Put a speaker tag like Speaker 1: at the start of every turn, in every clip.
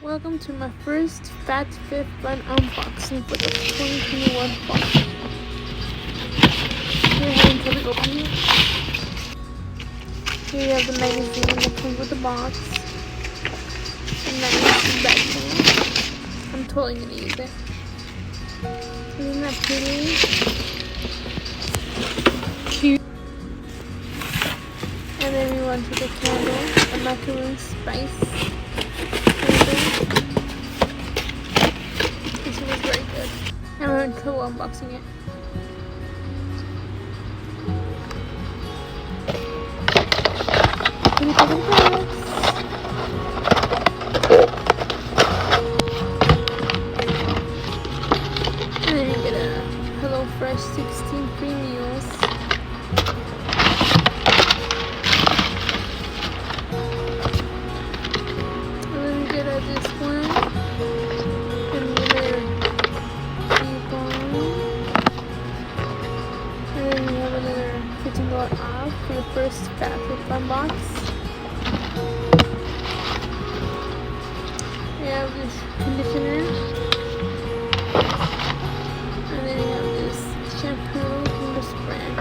Speaker 1: Welcome to my first FabFitFun unboxing for the 2021 fall. We're having trouble opening it. Here you have the magazine that comes with the box. And nice background. I'm totally gonna use it. Isn't that pretty? Cute. And then we went to the candle, a macaroon spice. This was very good. I'm having trouble unboxing it. Can you put it back? And then you get a HelloFresh 16 free meals. And then you get this one. $15 off for the first FabFitFun box. We have this conditioner, and then we have this shampoo from this brand.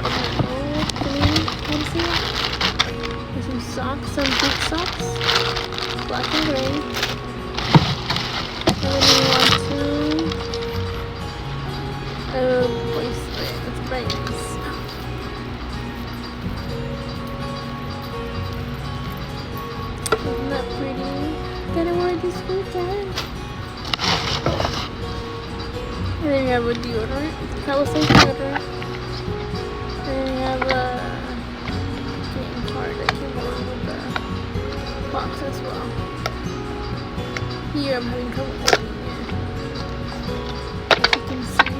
Speaker 1: There's some socks, some big socks, black and gray. And then we want a bracelet. It's very nice. Isn't that pretty? Gonna wear this weekend. And then we have a deodorant, California deodorant. And then we have a game card that came along with the box as well. Here I'm having trouble opening it. As you can see.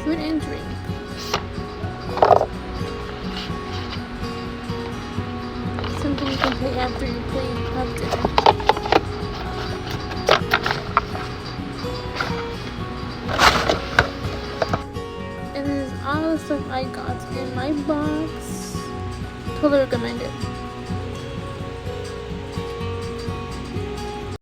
Speaker 1: Food and drink. Something you can play after you have dinner. And this is all the stuff I got in my box. Totally recommend it.